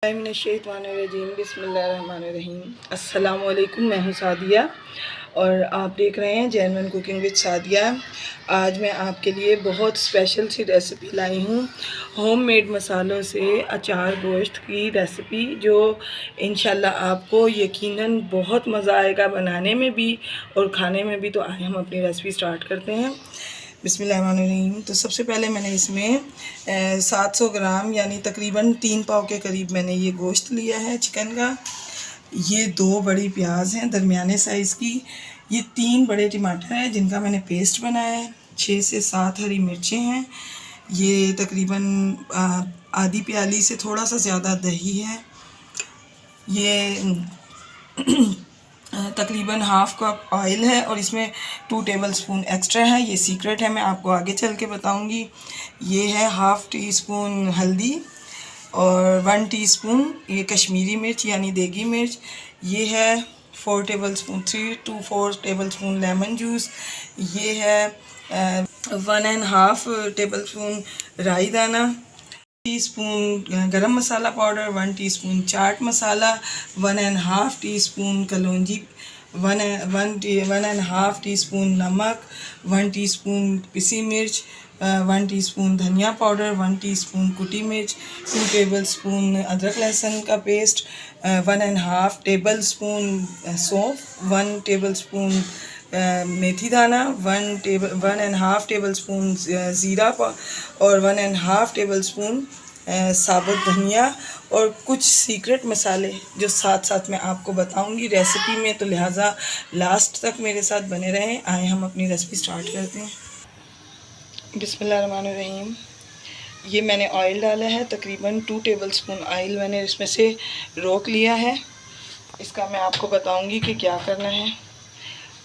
बिस्मिल्लाहिर्रहमानिर्रहीम। अस्सलाम वालेकुम। मैं हूँ सादिया और आप देख रहे हैं जेन्युइन कुकिंग विद सादिया। आज मैं आपके लिए बहुत स्पेशल सी रेसिपी लाई हूँ, होममेड मसालों से अचार गोश्त की रेसिपी, जो इंशाल्लाह आपको यकीनन बहुत मज़ा आएगा बनाने में भी और खाने में भी। तो आइए हम अपनी रेसिपी स्टार्ट करते हैं। बिस्मिल्लाहिर्रहमानिर्रहीम। तो सबसे पहले मैंने इसमें 700 ग्राम यानी तकरीबन 3 पाव के करीब मैंने ये गोश्त लिया है चिकन का। ये 2 बड़ी प्याज हैं दरमियाने साइज़ की। ये 3 बड़े टमाटर हैं जिनका मैंने पेस्ट बनाया है। 6 से 7 हरी मिर्चें हैं। ये तकरीबन आधी प्याली से थोड़ा सा ज़्यादा दही है। ये तकरीबन हाफ़ कप ऑयल है और इसमें 2 टेबलस्पून एक्स्ट्रा है। ये सीक्रेट है, मैं आपको आगे चल के बताऊंगी। ये है हाफ़ टी स्पून हल्दी और 1 टीस्पून ये कश्मीरी मिर्च यानी देगी मिर्च। ये है 3 to 4 टेबलस्पून लेमन जूस। ये है 1.5 टेबलस्पून राई दाना, टीस्पून गरम मसाला powder, 1 teaspoon chaat masala, 1.5 teaspoon कलौंजी, 1.5 टीस्पून नमक, 1 टीस्पून पिसी मिर्च, 1 टीस्पून धनिया पाउडर, 1 टीस्पून कुटी मिर्च, 2 टेबलस्पून अदरक लहसुन का पेस्ट, 1.5 टेबलस्पून सौंफ, 1 टेबलस्पून मेथी दाना, 1.5 टेबलस्पून ज़ीरा और 1.5 टेबलस्पून साबुत धनिया और कुछ सीक्रेट मसाले जो साथ साथ मैं आपको बताऊंगी रेसिपी में, तो लिहाजा लास्ट तक मेरे साथ बने रहें। आए हम अपनी रेसिपी स्टार्ट करते हैं। बिस्मिल्लाहिर्रहमानिर्रहीम। ये मैंने ऑयल डाला है, तकरीबन 2 टेबलस्पून ऑयल मैंने इसमें से रोक लिया है। इसका मैं आपको बताऊंगी कि क्या करना है।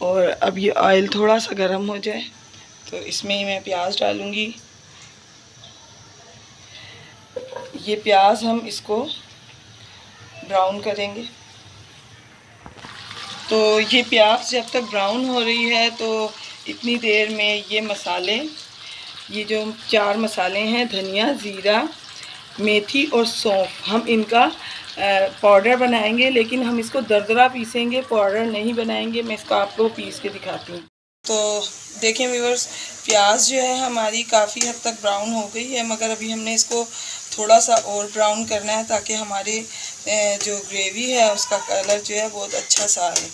और अब ये ऑयल थोड़ा सा गर्म हो जाए तो इसमें मैं प्याज डालूंगी। ये प्याज हम इसको ब्राउन करेंगे। तो ये प्याज जब तक ब्राउन हो रही है तो इतनी देर में ये मसाले, ये जो 4 मसाले हैं धनिया, ज़ीरा, मेथी और सौंफ, हम इनका पाउडर बनाएंगे, लेकिन हम इसको दरदरा पीसेंगे, पाउडर नहीं बनाएंगे। मैं इसको आपको पीस के दिखाती हूँ। तो देखें व्यूअर्स, प्याज जो है हमारी काफ़ी हद तक ब्राउन हो गई है, मगर अभी हमने इसको थोड़ा सा और ब्राउन करना है ताकि हमारी जो ग्रेवी है उसका कलर जो है बहुत अच्छा सा आए।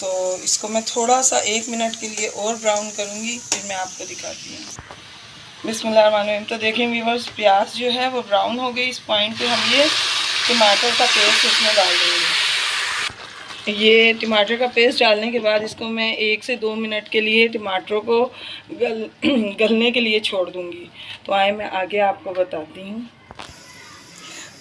तो इसको मैं थोड़ा सा 1 मिनट के लिए और ब्राउन करूँगी, फिर मैं आपको दिखाती हूँ। बिस्मिल्लाहिर्रहमानिर्रहीम। तो देखें व्यूअर्स, प्याज जो है वो ब्राउन हो गई। इस पॉइंट पे हम ये टमाटर का पेस्ट इसमें डाल देंगे। ये टमाटर का पेस्ट डालने के बाद इसको मैं 1 से 2 मिनट के लिए टमाटरों को गलने के लिए छोड़ दूँगी। तो आए मैं आगे आपको बताती हूँ।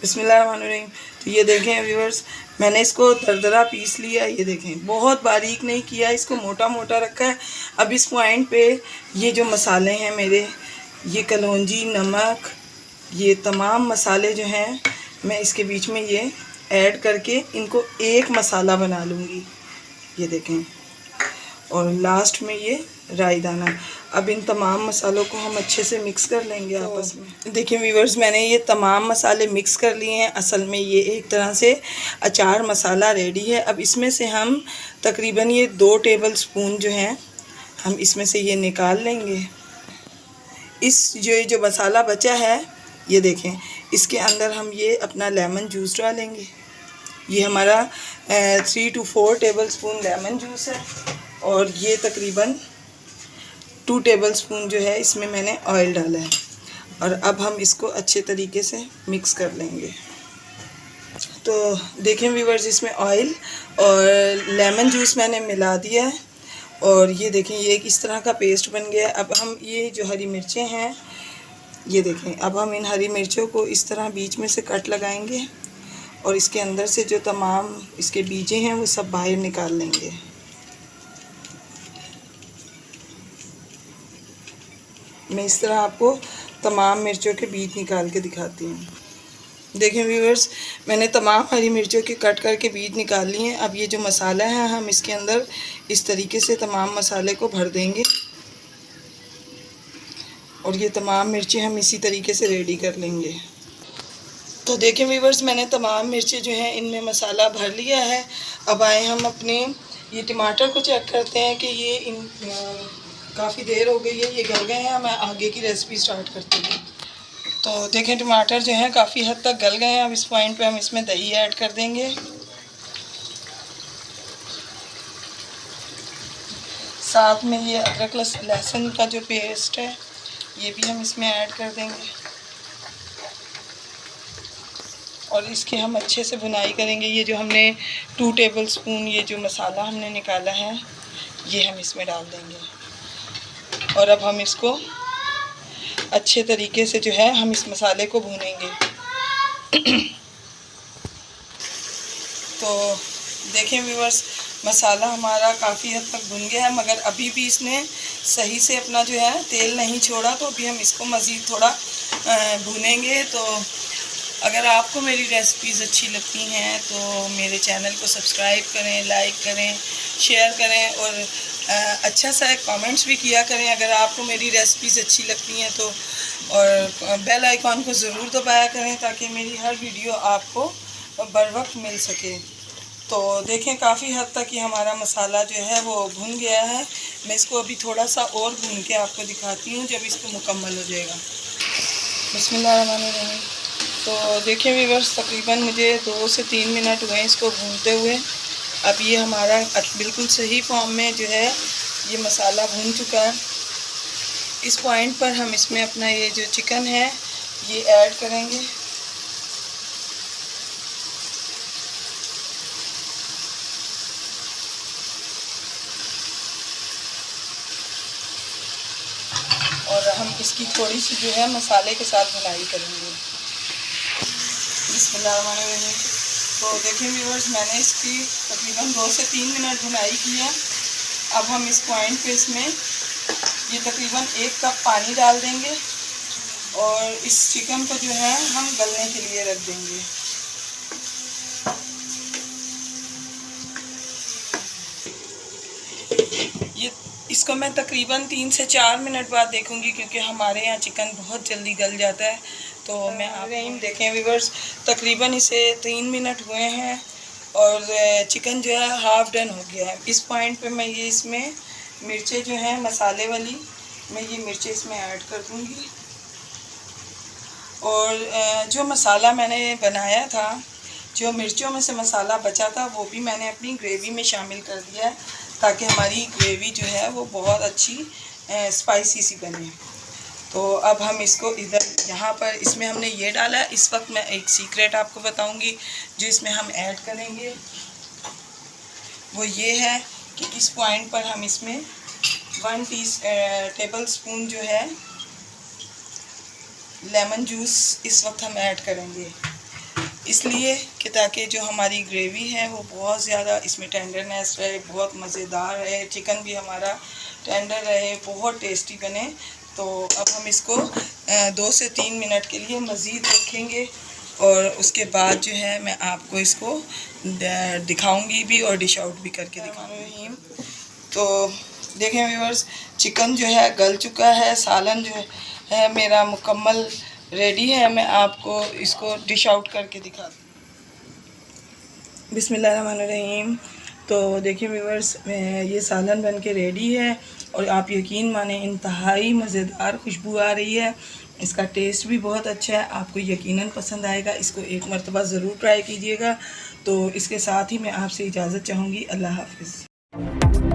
बिस्मिल्लाहिर्रहमानिर्रहीम। तो ये देखें व्यूअर्स, मैंने इसको दरदरा पीस लिया। ये देखें, बहुत बारीक नहीं किया, इसको मोटा मोटा रखा है। अब इस पॉइंट पे ये जो मसाले हैं मेरे, ये कलौंजी, नमक, ये तमाम मसाले जो हैं मैं इसके बीच में ये ऐड करके इनको एक मसाला बना लूँगी। ये देखें, और लास्ट में ये राई दाना। अब इन तमाम मसालों को हम अच्छे से मिक्स कर लेंगे आपस में। देखिए व्यूअर्स, मैंने ये तमाम मसाले मिक्स कर लिए हैं। असल में ये एक तरह से अचार मसाला रेडी है। अब इसमें से हम तकरीबन ये 2 टेबलस्पून जो हैं हम इसमें से ये निकाल लेंगे। इस जो मसाला बचा है, ये देखें, इसके अंदर हम ये अपना लेमन जूस डालेंगे। ये हमारा 3 to 4 टेबलस्पून लेमन जूस है और ये तकरीबन 2 टेबलस्पून जो है इसमें मैंने ऑयल डाला है। और अब हम इसको अच्छे तरीके से मिक्स कर लेंगे। तो देखें व्यूअर्स, इसमें ऑयल और लेमन जूस मैंने मिला दिया है और ये देखें, ये इस तरह का पेस्ट बन गया है। अब हम ये जो हरी मिर्चें हैं, ये देखें, अब हम इन हरी मिर्चों को इस तरह बीच में से कट लगाएंगे और इसके अंदर से जो तमाम इसके बीजें हैं वो सब बाहर निकाल लेंगे। मैं इस तरह आपको तमाम मिर्चों के बीज निकाल के दिखाती हूँ। देखें व्यूअर्स, मैंने तमाम हरी मिर्चों के कट करके बीज निकाल लिए हैं। अब ये जो मसाला है हम इसके अंदर इस तरीके से तमाम मसाले को भर देंगे और ये तमाम मिर्चें हम इसी तरीके से रेडी कर लेंगे। तो देखें व्यूवर्स, मैंने तमाम मिर्चें जो हैं इनमें मसाला भर लिया है। अब आए हम अपने ये टमाटर को चेक करते हैं कि ये काफ़ी देर हो गई है, ये गल गए हैं। मैं आगे की रेसिपी स्टार्ट करती हूँ। तो देखें टमाटर जो हैं काफ़ी हद तक गल गए हैं। अब इस पॉइंट पे हम इसमें दही ऐड कर देंगे। साथ में ये अदरक लहसुन का जो पेस्ट है ये भी हम इसमें ऐड कर देंगे और इसकी हम अच्छे से भुनाई करेंगे। ये जो हमने 2 टेबलस्पून ये जो मसाला हमने निकाला है ये हम इसमें डाल देंगे और अब हम इसको अच्छे तरीके से जो है हम इस मसाले को भूनेंगे। तो देखें व्यूअर्स, मसाला हमारा काफ़ी हद तक भुन गया है, मगर अभी भी इसने सही से अपना जो है तेल नहीं छोड़ा। तो अभी हम इसको मज़ीद थोड़ा भूनेंगे। तो अगर आपको मेरी रेसिपीज़ अच्छी लगती हैं तो मेरे चैनल को सब्सक्राइब करें, लाइक करें, शेयर करें और अच्छा सा कमेंट्स भी किया करें अगर आपको मेरी रेसिपीज़ अच्छी लगती हैं तो। और बेल आइकॉन को ज़रूर दबाया करें ताकि मेरी हर वीडियो आपको बर वक्त मिल सके। तो देखें काफ़ी हद तक ये हमारा मसाला जो है वो भुन गया है। मैं इसको अभी थोड़ा सा और भून के आपको दिखाती हूँ जब इसको मुकम्मल हो जाएगा। बिस्मिल्लाहिर्रहमानिर्रहीम। तो देखिए व्यूअर्स, तकरीबन मुझे 2 से 3 मिनट हुए इसको भूनते हुए। अब ये हमारा बिल्कुल सही फॉर्म में जो है ये मसाला भून चुका है। इस पॉइंट पर हम इसमें अपना ये जो चिकन है ये ऐड करेंगे। और हम इसकी थोड़ी सी जो है मसाले के साथ भुनाई करेंगे। बिस्मिल्लाहिर्रहमानिर्रहीम। तो देखिए व्यूअर्स, मैंने इसकी तकरीबन 2 से 3 मिनट भुनाई की है। अब हम इस पॉइंट पे इसमें ये तकरीबन 1 कप पानी डाल देंगे और इस चिकन को जो है हम गलने के लिए रख देंगे। ये इसको मैं तकरीबन 3 से 4 मिनट बाद देखूंगी क्योंकि हमारे यहाँ चिकन बहुत जल्दी गल जाता है। तो मैं आप देखें व्यूअर्स, तकरीबन इसे 3 मिनट हुए हैं और चिकन जो है हाफ़ डन हो गया है। इस पॉइंट पे मैं ये इसमें मिर्चें जो हैं मसाले वाली, मैं ये मिर्चें इसमें ऐड कर दूँगी। और जो मसाला मैंने बनाया था, जो मिर्चों में से मसाला बचा था, वो भी मैंने अपनी ग्रेवी में शामिल कर दिया है ताकि हमारी ग्रेवी जो है वो बहुत अच्छी स्पाइसी सी बने। तो अब हम इसको इधर यहाँ पर इसमें हमने ये डाला है। इस वक्त मैं एक सीक्रेट आपको बताऊंगी जो इसमें हम ऐड करेंगे, वो ये है कि इस पॉइंट पर हम इसमें 1 टेबलस्पून जो है लेमन जूस इस वक्त हम ऐड करेंगे, इसलिए कि ताकि जो हमारी ग्रेवी है वो बहुत ज़्यादा इसमें टेंडरनेस रहे, बहुत मज़ेदार रहे, चिकन भी हमारा टेंडर रहे, बहुत टेस्टी बने। तो अब हम इसको 2 से 3 मिनट के लिए मज़ीद रखेंगे और उसके बाद जो है मैं आपको इसको दिखाऊंगी भी और डिश आउट भी करके दिखाऊंगी। तो देखें व्यूअर्स, चिकन जो है गल चुका है, सालन जो है मेरा मुकम्मल रेडी है। मैं आपको इसको डिश आउट करके दिखाती हूँ। बिस्मिल्लाहिर्रहमानिर्रहीम। तो देखिए व्यूअर्स, ये सालन बन के रेडी है और आप यकीन माने इंतहाई मज़ेदार खुशबू आ रही है। इसका टेस्ट भी बहुत अच्छा है, आपको यकीनन पसंद आएगा। इसको एक मरतबा ज़रूर ट्राई कीजिएगा। तो इसके साथ ही मैं आपसे इजाज़त चाहूँगी। अल्लाह हाफ़िज़।